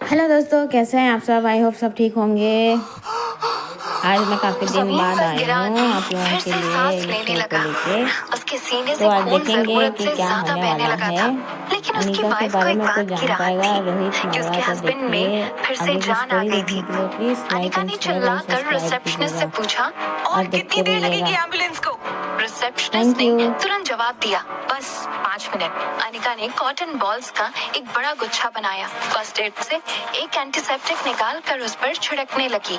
Hello दोस्तों, कैसे हैं आप सब। आई होप सब ठीक होंगे। आज मैं काफ़ी दिन जमीन बाद पर आई गिरा हूँ आप आदमी लोगों फिर के से लिए सांस इस लेने शो को लगा। लेके। उसके सीने तो से आज खून देखेंगे जरूरत कि से क्या ज्यादा होने बहने वाला लगा है। था, लेकिन उसकी अनीका के वाइफ को बारे एक में कुछ बात की जान राहत पाएगा थी रोहित कि मरवा। उसके तो हस्बैंड देखिए में फिर से आगे की जान आ स्टोरी गई देखने थी। के लिए प्लीज़ लाइक अनिका एंड ने शेयर और चिल्लाकर सब्सक्राइब रिसेप्शनिस्ट से कीजिएगा पूछा, और और कितनी देखते देर लगेगी रहिएगा। एम्बुलेंस को? रिसेप्शनिस्ट थैंक ने यू। तुरंत जवाब दिया, बस 5 मिनट। अनिका ने कॉटन बॉल्स का एक बड़ा गुच्छा बनाया। फर्स्ट एड से एक एंटीसेप्टिक निकाल कर उस पर छिड़कने लगी।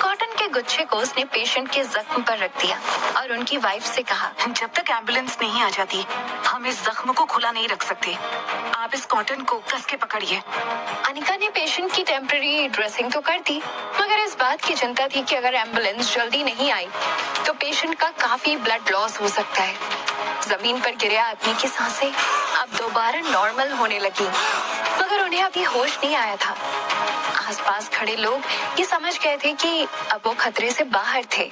कॉटन के गुच्छे को उसने पेशेंट के जख्म पर रख दिया और उनकी वाइफ से कहा, जब तक एम्बुलेंस नहीं आ जाती हम इस जख्म को खुला नहीं रख सकते। आप इस कॉटन को कस के पकड़िए। अनिका ने पेशेंट की टेम्पररी ड्रेसिंग तो कर दी, मगर इस बात की चिंता थी कि अगर एम्बुलेंस जल्दी नहीं आई तो पेशेंट का काफी ब्लड लॉस हो सकता है। जमीन पर गिरे आदमी की सांसें अब दोबारा नॉर्मल होने लगी, मगर उन्हें अभी होश नहीं आया था। आसपास खड़े लोग ये समझ गए थे कि अब वो खतरे से बाहर थे।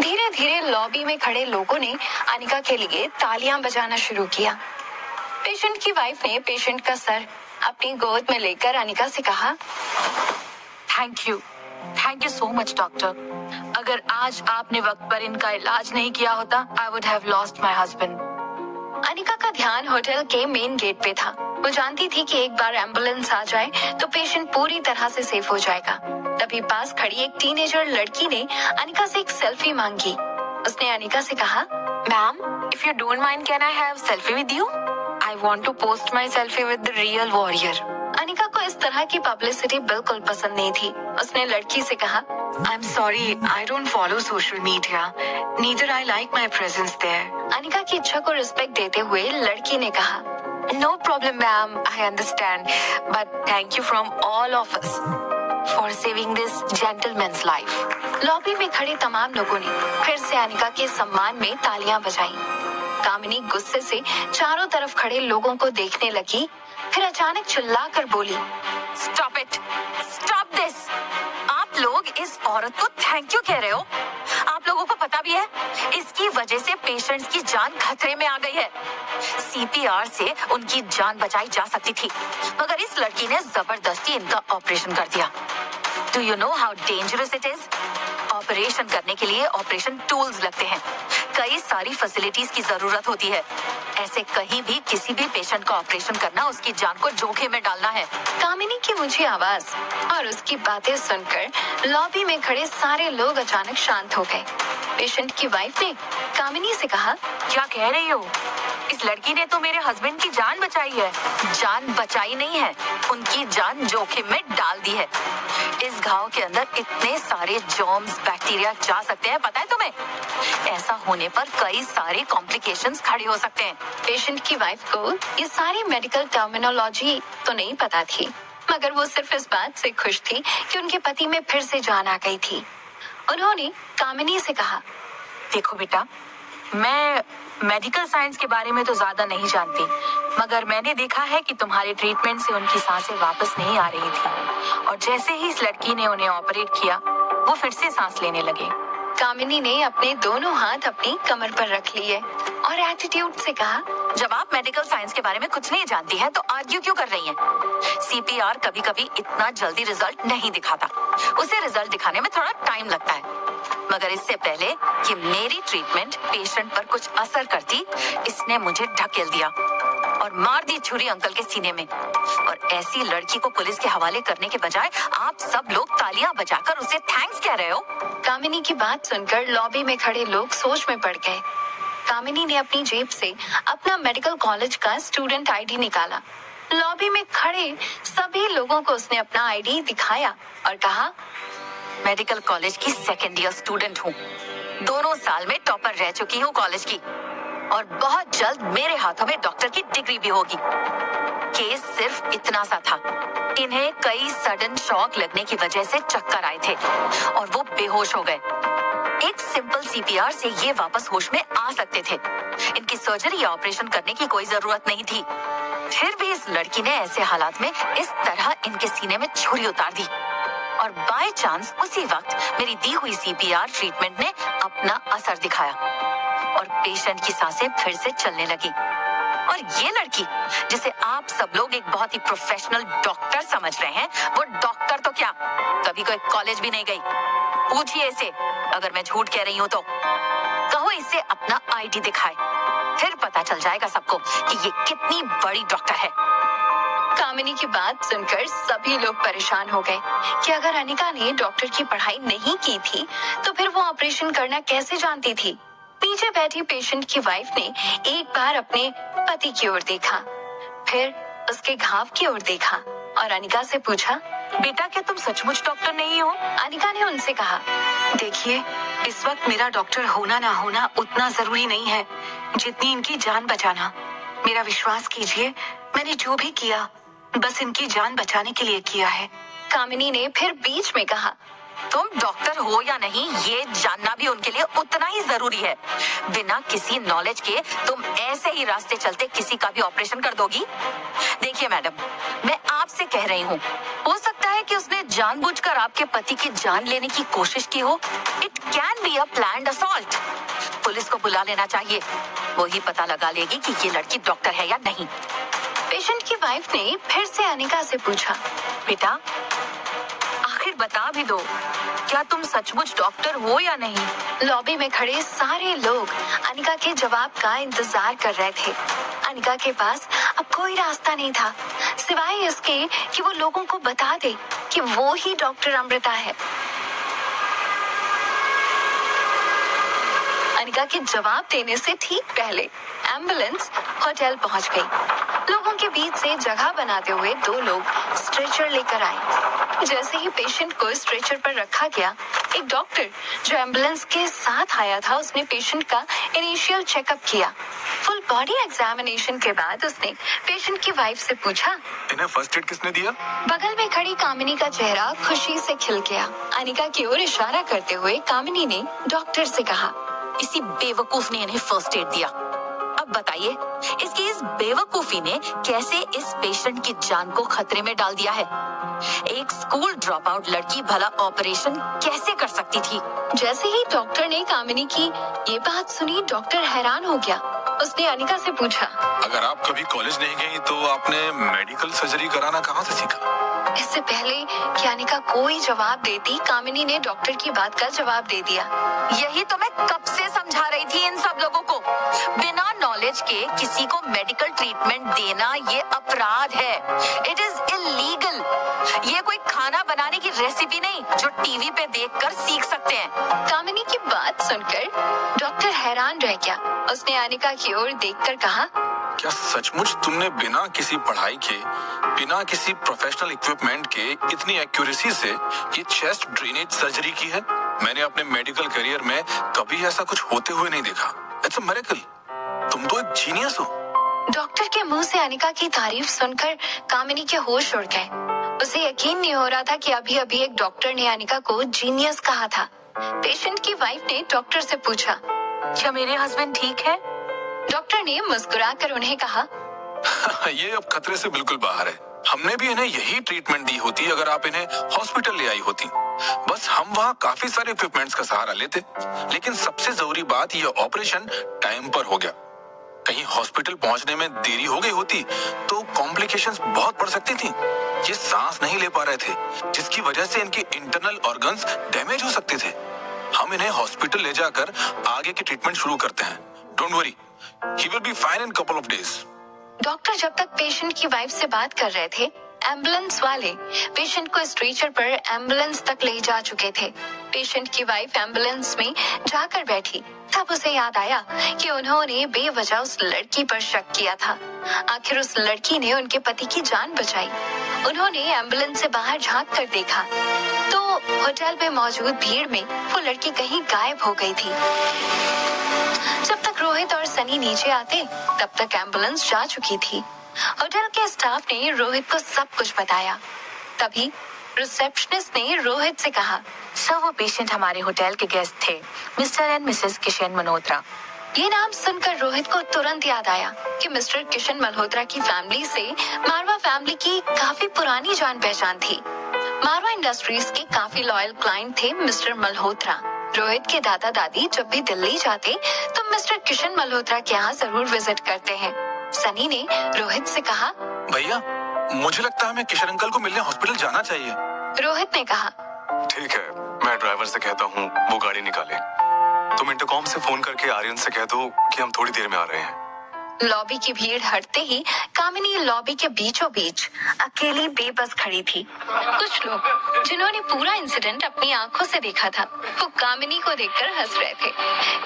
धीरे धीरे लॉबी में खड़े लोगों ने अनिका के लिए तालियां बजाना शुरू किया। पेशेंट की वाइफ ने पेशेंट का सर अपनी गोद में लेकर अनिका से कहा, thank you so much doctor. अगर आज आपने वक्त पर इनका इलाज नहीं किया होता, I would have lost my husband. Anika का ध्यान होटल के मेन गेट पे था। वो जानती थी कि एक बार एम्बुलेंस आ जाए तो पेशेंट पूरी तरह से सेफ हो जाएगा। तभी पास खड़ी एक टीनेजर लड़की ने अनिका से एक सेल्फी मांगी। उसने अनिका से कहा, ma'am, if you don't mind can I have selfie with you? I want to post my selfie with the real warrior. Anika को इस तरह की पब्लिसिटी बिल्कुल पसंद नहीं थी। उसने लड़की से कहा, I am sorry, I don't follow social media, neither I like my presence there. Anika की इच्छा को रिस्पेक्ट देते हुए लड़की ने कहा, no problem ma'am, I understand, but thank you from all of us for saving this gentleman's life. Lobby में खड़े तमाम लोगों ने फिर से अनिका के सम्मान में तालियां बजाई। कामिनी गुस्से से चारों तरफ खड़े लोगों को देखने लगी, फिर अचानक चिल्लाकर बोली, स्टॉप इट, स्टॉप दिस। आप लोग इस औरत को थैंक यू कह रहे हो? आप लोगों को पता भी है इसकी वजह से पेशेंट्स की जान खतरे में आ गई है। सीपीआर से उनकी जान बचाई जा सकती थी, मगर इस लड़की ने जबरदस्ती इनका ऑपरेशन कर दिया। Do you know how dangerous it is? Operation करने के लिए ऑपरेशन टूल्स लगते हैं, कई सारी फैसिलिटीज की जरूरत होती है। ऐसे कहीं भी किसी भी पेशेंट का ऑपरेशन करना उसकी जान को जोखिम में डालना है। कामिनी की ऊंची आवाज और उसकी बातें सुनकर लॉबी में खड़े सारे लोग अचानक शांत हो गए। पेशेंट की वाइफ ने कामिनी से कहा, क्या कह रही हो? इस लड़की ने तो मेरे हस्बैंड की जान बचाई है। जान बचाई नहीं है, उनकी जान जोखिम में डाल दी है। इस घाव के अंदर इतने सारे जर्म्स, बैक्टीरिया जा सकते हैं, पता है तुम्हें? ऐसा होने पर कई सारे कॉम्प्लिकेशंस खड़े हो सकते हैं। पेशेंट की वाइफ को ये सारी मेडिकल टर्मिनोलॉजी तो नहीं पता थी, मगर वो सिर्फ इस बात से खुश थी कि उनके पति में फिर से जान आ गई थी। उन्होंने कामिनी से कहा, देखो बेटा, मैं मेडिकल साइंस के बारे में तो ज्यादा नहीं जानती, मगर मैंने देखा है कि तुम्हारे ट्रीटमेंट से उनकी सांसें वापस नहीं आ रही थी, और जैसे ही इस लड़की ने उन्हें ऑपरेट किया वो फिर से सांस लेने लगे। कामिनी ने अपने दोनों हाथ अपनी कमर पर रख लिए और एटीट्यूड से कहा, जब आप मेडिकल साइंस के बारे में कुछ नहीं जानती हैं तो आर्ग्यू क्यों कर रही हैं? सीपीआर कभी कभी इतना जल्दी रिजल्ट नहीं दिखाता, उसे रिजल्ट दिखाने में थोड़ा टाइम लगता है, मगर इससे पहले कि मेरी ट्रीटमेंट पेशेंट पर कुछ असर करती, इसने मुझे ढकेल दिया और मार दी छुरी अंकल के सीने में। और ऐसी लड़की को पुलिस के हवाले करने के बजाय आप सब लोग तालियां बजाकर उसे थैंक्स कह रहे हो। कामिनी की बात सुनकर लॉबी में खड़े लोग सोच में पड़ गए। कामिनी ने अपनी जेब से अपना मेडिकल कॉलेज का स्टूडेंट आईडी निकाला। लॉबी में खड़े सभी लोगों को उसने अपना आईडी दिखाया और कहा, मेडिकल कॉलेज की सेकेंड ईयर स्टूडेंट हूँ, दोनों साल में टॉपर रह चुकी हूँ कॉलेज की, और बहुत जल्द मेरे हाथों में डॉक्टर की डिग्री भी होगी। केस सिर्फ इतना सा था, इन्हें कई सडन शॉक लगने की वजह से चक्कर आए थे और वो बेहोश हो गए। एक सिंपल सीपीआर से ये वापस होश में आ सकते थे। इनकी सर्जरी या ऑपरेशन करने की कोई जरूरत नहीं थी। फिर भी इस लड़की ने ऐसे हालात में इस तरह इनके सीने में छुरी उतार दी, और बाय चांस उसी वक्त मेरी दी हुई सीपीआर ट्रीटमेंट ने अपना असर दिखाया और पेशेंट की सांसें फिर से चलने लगी। और और ये लड़की जिसे आप सब लोग एक बहुत ही प्रोफेशनल डॉक्टर समझ रहे हैं, वो डॉक्टर तो क्या कभी कोई कॉलेज भी नहीं गई। पूछिए इसे, अगर मैं झूठ कह रही हूँ तो कहो इसे अपना आईडी दिखाए, फिर पता चल जाएगा सबको कि ये कितनी बड़ी डॉक्टर है। कामिनी की बात सुनकर सभी लोग परेशान हो गए कि अगर अनिका ने डॉक्टर की पढ़ाई नहीं की थी तो फिर वो ऑपरेशन करना कैसे जानती थी। नीचे बैठी पेशेंट की वाइफ ने एक बार अपने पति की ओर देखा, फिर उसके घाव की ओर देखा और अनिका से पूछा, बेटा क्या तुम सचमुच डॉक्टर नहीं हो? अनिका ने उनसे कहा, देखिए, इस वक्त मेरा डॉक्टर होना ना होना उतना जरूरी नहीं है जितनी इनकी जान बचाना। मेरा विश्वास कीजिए, मैंने जो भी किया बस इनकी जान बचाने के लिए किया है। कामिनी ने फिर बीच में कहा, तुम डॉक्टर हो या नहीं ये जानना भी उनके लिए उतना ही जरूरी है। बिना किसी नॉलेज के तुम ऐसे ही रास्ते चलते किसी का भी ऑपरेशन कर दोगी? देखिए मैडम, मैं आपसे कह रही हूँ, हो सकता है कि उसने जानबूझकर आपके पति की जान लेने की कोशिश की हो। It can be a planned assault. Police को बुला लेना चाहिए, वो ही पता लगा लेगी कि ये लड़की डॉक्टर है या नहीं। पेशेंट की वाइफ ने फिर से अनिका से पूछा, बेटा आखिर बता भी दो, क्या तुम सचमुच डॉक्टर हो या नहीं? लॉबी में खड़े सारे लोग अनिका के जवाब का इंतजार कर रहे थे। अनिका के पास अब कोई रास्ता नहीं था सिवाय इसके कि वो लोगों को बता दे कि वो ही डॉक्टर अमृता है। अनिका के जवाब देने से ठीक पहले एम्बुलेंस होटल पहुंच गई। लोगों के बीच से जगह बनाते हुए दो लोग स्ट्रेचर लेकर आए। जैसे ही पेशेंट को स्ट्रेचर पर रखा गया, एक डॉक्टर जो एम्बुलेंस के साथ आया था उसने पेशेंट का इनिशियल चेकअप किया। फुल बॉडी एग्जामिनेशन के बाद उसने पेशेंट की वाइफ से पूछा, इन्हें फर्स्ट एड किसने दिया? बगल में खड़ी कामिनी का चेहरा खुशी से खिल गया। अनिका की ओर इशारा करते हुए कामिनी ने डॉक्टर से कहा, इसी बेवकूफ ने इन्हें फर्स्ट एड दिया। अब बताइए, इसकी इस बेवकूफी ने कैसे इस पेशेंट की जान को खतरे में डाल दिया है? एक स्कूल ड्रॉप आउट लड़की भला ऑपरेशन कैसे कर सकती थी? जैसे ही डॉक्टर ने कामिनी की ये बात सुनी, डॉक्टर हैरान हो गया। उसने अनिका से पूछा, अगर आप कभी कॉलेज नहीं गई तो आपने मेडिकल सर्जरी कराना कहाँ से सीखा? इससे पहले कि अनिका कोई जवाब देती, कामिनी ने डॉक्टर की बात का जवाब दे दिया। यही तो मैं कब से समझा रही थी इन सब लोगों को, बिना नॉलेज के किसी को मेडिकल ट्रीटमेंट देना ये अपराध है। It is illegal. ये कोई खाना बनाने की रेसिपी नहीं जो टीवी पे देखकर सीख सकते हैं। कामिनी की बात सुनकर डॉक्टर हैरान रह गया। उसने अनिका की ओर देखकर कहा, क्या सचमुच तुमने बिना किसी पढ़ाई के, बिना किसी प्रोफेशनल इक्विपमेंट के इतनी एक्यूरेसी से ये चेस्ट ड्रेनेज सर्जरी की है? मैंने अपने मेडिकल करियर में कभी ऐसा कुछ होते हुए नहीं देखा। It's a miracle. तुम तो एक जीनियस हो। डॉक्टर के मुंह से अनिका की तारीफ सुनकर कामिनी के होश उड़ गए। उसे यकीन नहीं हो रहा था कि अभी अभी एक डॉक्टर ने अनिका को जीनियस कहा था। पेशेंट की वाइफ ने डॉक्टर से पूछा, क्या मेरे हस्बैंड ठीक है? डॉक्टर ने मुस्कुराकर उन्हें कहा, ये अब खतरे से बिल्कुल बाहर है। हमने भी इन्हें यही ट्रीटमेंट दी होती अगर आप इन्हें हॉस्पिटल ले आई होती। बस हम वहाँ काफी सारे इक्विपमेंट्स का सहारा लेते, लेकिन सबसे जरूरी बात, ये ऑपरेशन टाइम पर हो गया। कहीं हॉस्पिटल पहुंचने में देरी हो गई होती तो कॉम्प्लिकेशंस बहुत बढ़ सकती थी। ये सांस नहीं ले पा रहे थे, जिसकी वजह से इनके इंटरनल ऑर्गन्स डैमेज हो सकते थे। हम इन्हें हॉस्पिटल ले जाकर आगे की ट्रीटमेंट शुरू करते हैं। Don't worry, he will be fine in couple of days. Doctor जब तक पेशेंट की वाइफ से बात कर रहे थे, एम्बुलेंस वाले पेशेंट को स्ट्रेचर पर एम्बुलेंस तक ले जा चुके थे। पेशेंट की वाइफ एम्बुलेंस में जाकर बैठी, तब उसे याद आया कि उन्होंने बेवजह उस लड़की पर शक किया था। आखिर उस लड़की ने उनके पति की जान बचाई। उन्होंने एम्बुलेंस से बाहर झांक कर देखा तो होटल में मौजूद भीड़ में वो लड़की कहीं गायब हो गई थी। जब तक रोहित और सनी नीचे आते, तब तक एम्बुलेंस जा चुकी थी। होटल के स्टाफ ने रोहित को सब कुछ बताया। तभी रिसेप्शनिस्ट ने रोहित से कहा, सर वो पेशेंट हमारे होटल के गेस्ट थे, mister and Mrs Kishan Malhotra. ये नाम सुनकर रोहित को तुरंत याद आया कि मिस्टर किशन मल्होत्रा की फैमिली से मारवा फैमिली की काफी पुरानी जान पहचान थी। मारवा इंडस्ट्रीज के काफी लॉयल क्लाइंट थे मिस्टर मल्होत्रा। रोहित के दादा दादी जब भी दिल्ली जाते तो मिस्टर किशन मल्होत्रा के यहाँ जरूर विजिट करते हैं। सनी ने रोहित से कहा। भैया मुझे लगता है हमें किशन अंकल को मिलने हॉस्पिटल जाना चाहिए। रोहित ने कहा। ठीक है, मैं ड्राइवर से कहता हूँ वो गाड़ी निकाले। तुम इंटरकॉम से फोन करके आर्यन से कह दो कि हम थोड़ी देर में आ रहे हैं। लॉबी की भीड़ हटते ही कामिनी लॉबी के बीचों बीच अकेली बेबस खड़ी थी। कुछ लोग जिन्होंने पूरा इंसिडेंट अपनी आंखों से देखा था, वो कामिनी को देखकर हंस रहे थे।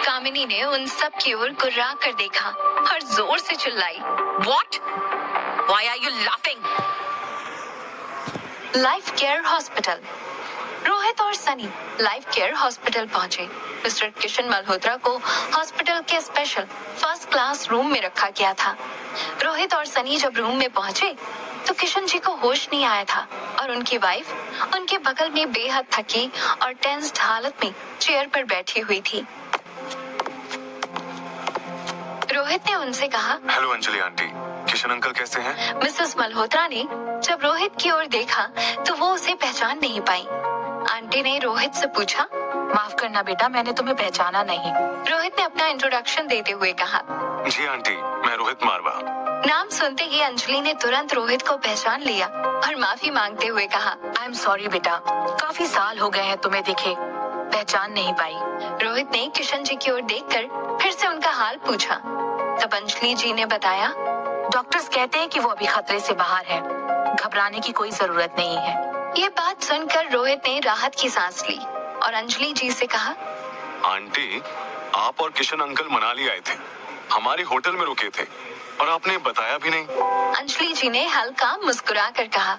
कामिनी ने उन सब की ओर गुर्रा कर देखा और जोर से चिल्लाई, What? Why are you laughing? Life care hospital. Rohit और सनी लाइफ केयर हॉस्पिटल पहुंचे। मिस्टर किशन मल्होत्रा को हॉस्पिटल के स्पेशल फर्स्ट क्लास रूम में रखा गया था। रोहित और सनी जब रूम में पहुंचे तो किशन जी को होश नहीं आया था और उनकी वाइफ उनके बगल में बेहद थकी और टेंस्ड हालत में चेयर पर बैठी हुई थी। रोहित ने उनसे कहा, hello Anjali aunty, Kishan uncle कैसे हैं? मिसेस मल्होत्रा ने जब रोहित की ओर देखा तो वो उसे पहचान नहीं पाई। आंटी ने रोहित से पूछा, माफ करना बेटा, मैंने तुम्हें पहचाना नहीं। रोहित ने अपना इंट्रोडक्शन देते हुए कहा। जी आंटी, मैं रोहित मारवा। नाम सुनते ही अंजलि ने तुरंत रोहित को पहचान लिया और माफी मांगते हुए कहा, आई एम सॉरी बेटा, काफी साल हो गए हैं तुम्हें दिखे, पहचान नहीं पाई। रोहित ने किशन जी की ओर देखकर फिर से उनका हाल पूछा। तब अंजलि जी ने बताया, डॉक्टर्स कहते हैं कि वो अभी खतरे से बाहर है, घबराने की कोई जरूरत नहीं है। ये बात सुनकर रोहित ने राहत की सांस ली और अंजलि जी से कहा, आंटी, आप और किशन अंकल मनाली आए थे, हमारे होटल में रुके थे और आपने बताया भी नहीं। अंजलि जी ने हल्का मुस्कुरा कर कहा,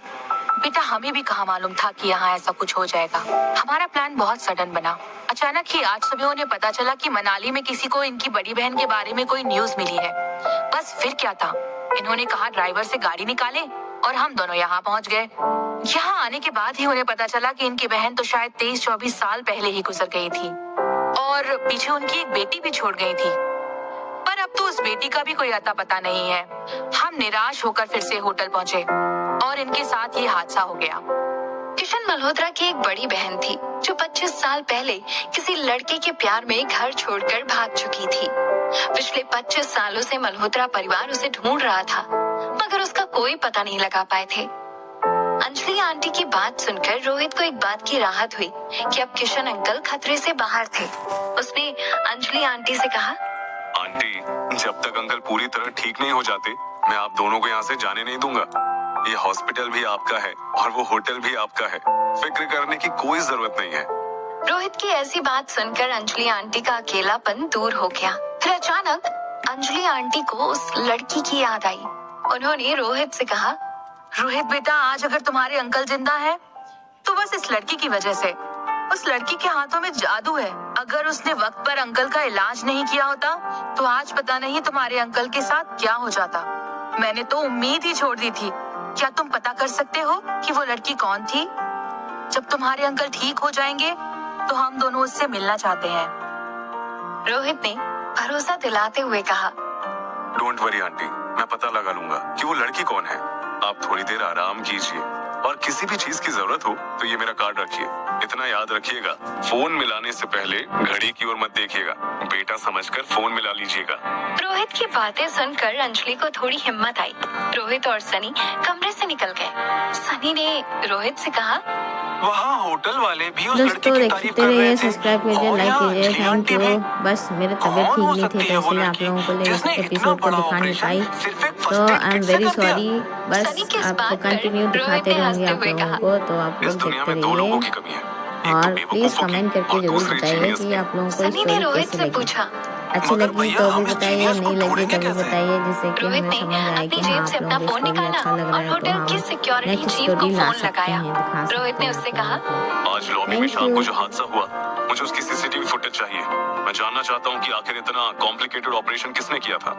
बेटा हमें भी कहाँ मालूम था कि यहाँ ऐसा कुछ हो जाएगा। हमारा प्लान बहुत सडन बना। अचानक ही आज सुबह उन्हें पता चला कि मनाली में किसी को इनकी बड़ी बहन के बारे में कोई न्यूज मिली है। बस फिर क्या था, इन्होंने कहा ड्राइवर से गाड़ी निकाले और हम दोनों यहाँ पहुँच गए। यहाँ आने के बाद ही उन्हें पता चला कि इनकी बहन तो शायद 23-24 साल पहले ही गुजर गई थी और पीछे उनकी एक बेटी भी छोड़ गई थी। पर अब तो उस बेटी का भी कोई अता पता नहीं है। हम निराश होकर फिर से होटल पहुँचे और इनके साथ ये हादसा हो गया। किशन मल्होत्रा की एक बड़ी बहन थी जो 25 साल पहले किसी लड़के के प्यार में घर छोड़कर भाग चुकी थी। पिछले 25 सालों से मल्होत्रा परिवार उसे ढूंढ रहा था, मगर उसका कोई पता नहीं लगा पाए थे। अंजलि आंटी की बात सुनकर रोहित को एक बात की राहत हुई कि अब किशन अंकल खतरे से बाहर थे। उसने अंजलि आंटी से कहा, आंटी, जब तक अंकल पूरी तरह ठीक नहीं हो जाते, मैं आप दोनों को यहाँ से जाने नहीं दूंगा। ये हॉस्पिटल भी आपका है और वो होटल भी आपका है, फिक्र करने की कोई जरूरत नहीं है। रोहित की ऐसी बात सुनकर अंजलि आंटी का अकेलापन दूर हो गया। फिर अचानक अंजलि आंटी को उस लड़की की याद आई। उन्होंने रोहित से कहा, रोहित बेटा, आज अगर तुम्हारे अंकल जिंदा है तो बस इस लड़की की वजह से। उस लड़की के हाथों में जादू है। अगर उसने वक्त पर अंकल का इलाज नहीं किया होता तो आज पता नहीं तुम्हारे अंकल के साथ क्या हो जाता। मैंने तो उम्मीद ही छोड़ दी थी। क्या तुम पता कर सकते हो कि वो लड़की कौन थी? जब तुम्हारे अंकल ठीक हो जाएंगे तो हम दोनों उससे मिलना चाहते हैं। रोहित ने भरोसा दिलाते हुए कहा, डोंट वरी आंटी, मैं पता लगा लूंगा कि वो लड़की कौन है। आप थोड़ी देर आराम कीजिए और किसी भी चीज की जरूरत हो तो ये मेरा कार्ड रखिए। इतना याद रखिएगा, फोन मिलाने से पहले घड़ी की ओर मत देखिएगा, बेटा समझकर फोन मिला लीजिएगा। रोहित की बातें सुनकर अंजलि को थोड़ी हिम्मत आई। रोहित और सनी कमरे से निकल गए। सनी ने रोहित से कहा, वहाँ होटल वाले भी उस लड़की दोस्तों की तारीफ देखते कर रहे रहिए, थे। सब्सक्राइब कीजिए, और लाइक यहाँ कीजिए, अंजलि थैंक आंटी यू। भी बस मेरी तबीयत ठीक नहीं थी तो इसलिए आप लोगों को लिए इस एपिसोड को दिखा नहीं पाई, तो आई एम वेरी सॉरी। बस सनी की इस आपको बात पर कंटिन्यू रोहित दिखाते ने रहेंगे हंसते आप हुए लोगों कहा, को, तो आप इस लोग दुनिया देखते में दो लोगों की रहिए कमी है, एक और तो प्लीज बेवकूफों की कमेंट करके और जरूर दूसरी बताइए जीनियस कि की। आप लोगों को सनी ने स्टोरी रोहित कैसी से लगी। पूछा। अच्छी मगर लगी भैया, तो हम भी इस बताइए, जीनियस को नहीं लगी ढूंढेंगे तो भी कैसे? बताइए, जिससे कि रोहित हमें ने समझ आए अपनी कि हाँ जेब आप से अपना लोगों को फोन स्टोरी निकाला अच्छा लग रहा और है तो होटल हम की सिक्योरिटी नेक्स्ट चीफ को स्टोरी ला फोन सकते लगाया। हैं, दिखा सकते रोहित ने हैं उससे आप कहा, लोगों को। आज लॉबी में Thank शाम को you. जो हादसा हुआ, मुझे उसकी सीसीटीवी फुटेज चाहिए। मैं जानना चाहता हूँ कि आखिर इतना कॉम्प्लिकेटेड ऑपरेशन किसने किया था।